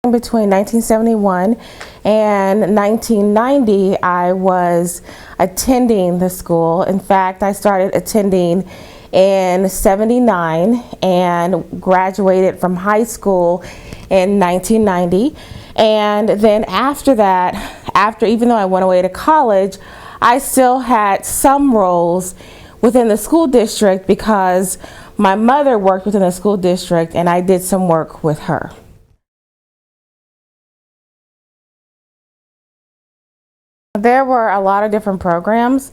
Between 1971 and 1990, I was attending the school. In fact, I started attending in '79 and graduated from high school in 1990. And then after that, even though I went away to college, I still had some roles within the school district because my mother worked within the school district and I did some work with her. There were a lot of different programs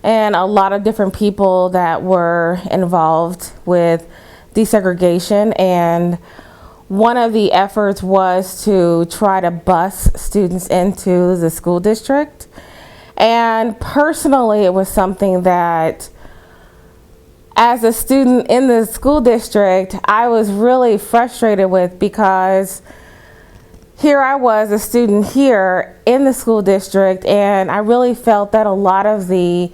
and a lot of different people that were involved with desegregation, and one of the efforts was to try to bus students into the school district. And personally, it was something that as a student in the school district, I was really frustrated with, because here I was, a student here in the school district, and I really felt that a lot of the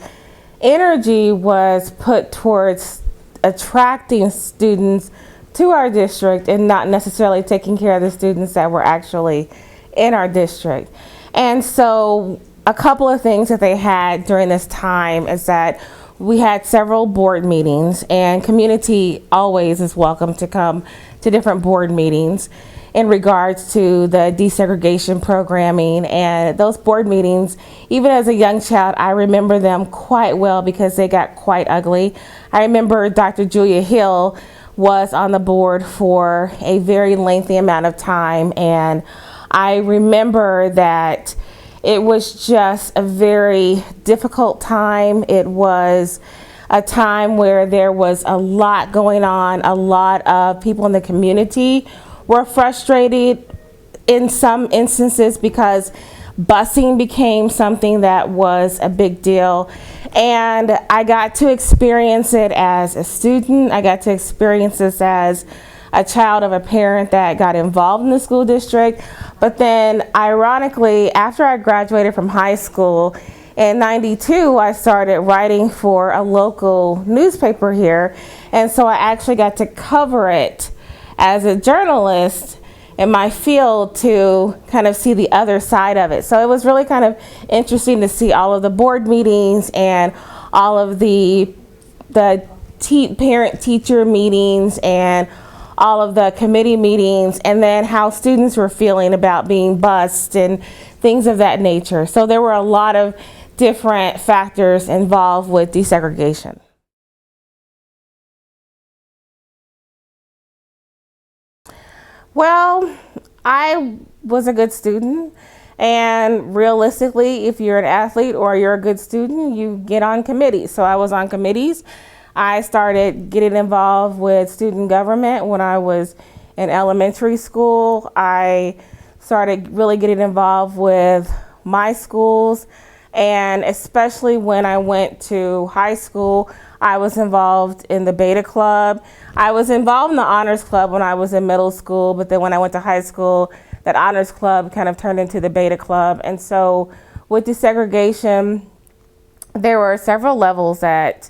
energy was put towards attracting students to our district and not necessarily taking care of the students that were actually in our district. And so a couple of things that they had during this time is that we had several board meetings, and community always is welcome to come to different board meetings in regards to the desegregation programming. And those board meetings, even as a young child, I remember them quite well because they got quite ugly. I remember Dr. Julia Hill was on the board for a very lengthy amount of time, and I remember that it was just a very difficult time. It was a time where there was a lot going on. A lot of people in the community were frustrated in some instances because busing became something that was a big deal. And I got to experience it as a student. I got to experience this as a child of a parent that got involved in the school district. But then, ironically, after I graduated from high school in '92, I started writing for a local newspaper here. And so I actually got to cover it as a journalist in my field to kind of see the other side of it. So it was really kind of interesting to see all of the board meetings and all of the parent-teacher meetings and all of the committee meetings, and then how students were feeling about being bused and things of that nature. So there were a lot of different factors involved with desegregation. Well, I was a good student, and realistically, if you're an athlete or you're a good student, you get on committees. So I was on committees. I started getting involved with student government when I was in elementary school. I started really getting involved with my schools, and especially when I went to high school, I was involved in the Beta Club. I was involved in the Honors Club when I was in middle school, but then when I went to high school, that Honors Club kind of turned into the Beta Club. And so with desegregation, there were several levels that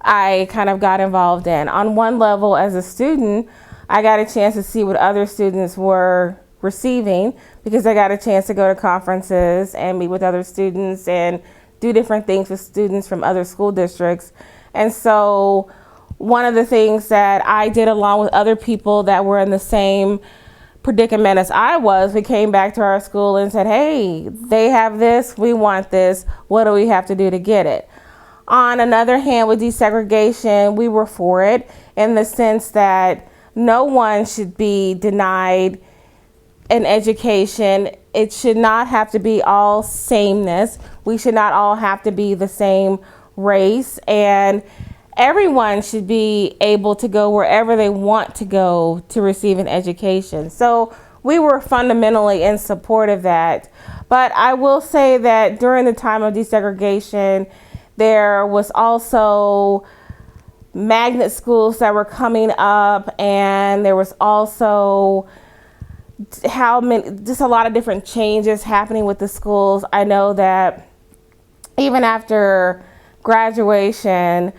I kind of got involved in. On one level, as a student, I got a chance to see what other students were receiving, because I got a chance to go to conferences and meet with other students and do different things with students from other school districts. And so one of the things that I did, along with other people that were in the same predicament as I was, we came back to our school and said, hey, they have this, we want this, what do we have to do to get it? On another hand, with desegregation, we were for it in the sense that no one should be denied an education. It should not have to be all sameness. We should not all have to be the same race, and everyone should be able to go wherever they want to go to receive an education. So we were fundamentally in support of that. But I will say that during the time of desegregation, there was also magnet schools that were coming up, and there was also just a lot of different changes happening with the schools. I know that even after graduation,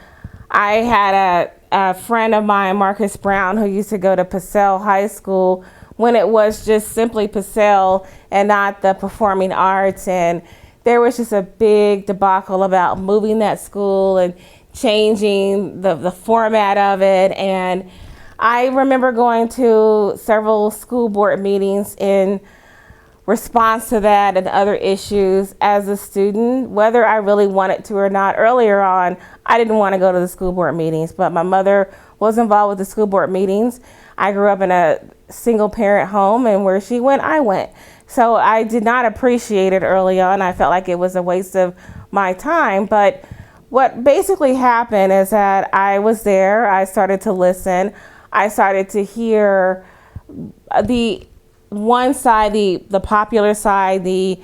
I had a friend of mine, Marcus Brown, who used to go to Purcell High School, when it was just simply Purcell and not the performing arts. And there was just a big debacle about moving that school and changing the format of it. And I remember going to several school board meetings in response to that and other issues as a student, whether I really wanted to or not. Earlier on, I didn't want to go to the school board meetings, but my mother was involved with the school board meetings. I grew up in a single parent home, and where she went, I went. So I did not appreciate it early on. I felt like it was a waste of my time. But what basically happened is that I was there, I started to listen, I started to hear the one side, the popular side, the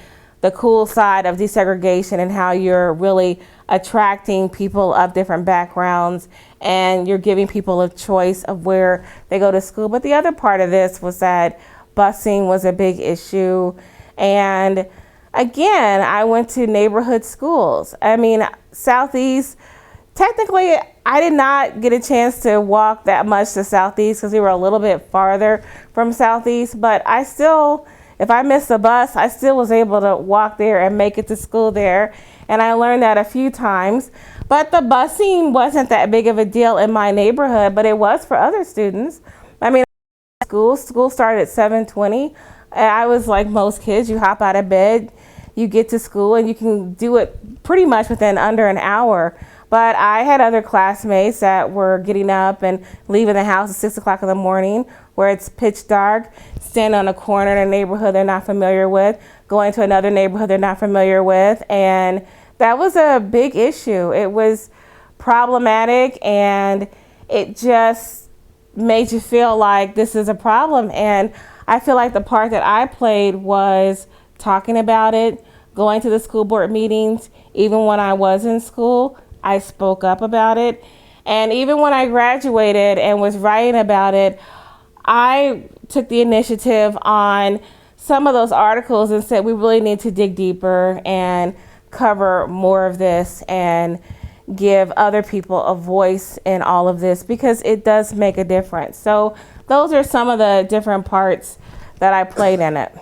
cool side of desegregation, and how you're really attracting people of different backgrounds and you're giving people a choice of where they go to school. But the other part of this was that busing was a big issue. And again, I went to neighborhood schools. I mean, Southeast, technically, I did not get a chance to walk that much to Southeast because we were a little bit farther from Southeast, but I still, if I missed the bus, I still was able to walk there and make it to school there. And I learned that a few times. But the busing wasn't that big of a deal in my neighborhood, but it was for other students. I mean, school started at 7:20. And I was like most kids, you hop out of bed, you get to school, and you can do it pretty much within under an hour. But I had other classmates that were getting up and leaving the house at 6 o'clock in the morning, where it's pitch dark, standing on a corner in a neighborhood they're not familiar with, going to another neighborhood they're not familiar with. And that was a big issue. It was problematic, and it just made you feel like this is a problem. And I feel like the part that I played was talking about it, going to the school board meetings. Even when I was in school, I spoke up about it. And even when I graduated and was writing about it, I took the initiative on some of those articles and said we really need to dig deeper and cover more of this and give other people a voice in all of this, because it does make a difference. So those are some of the different parts that I played in it.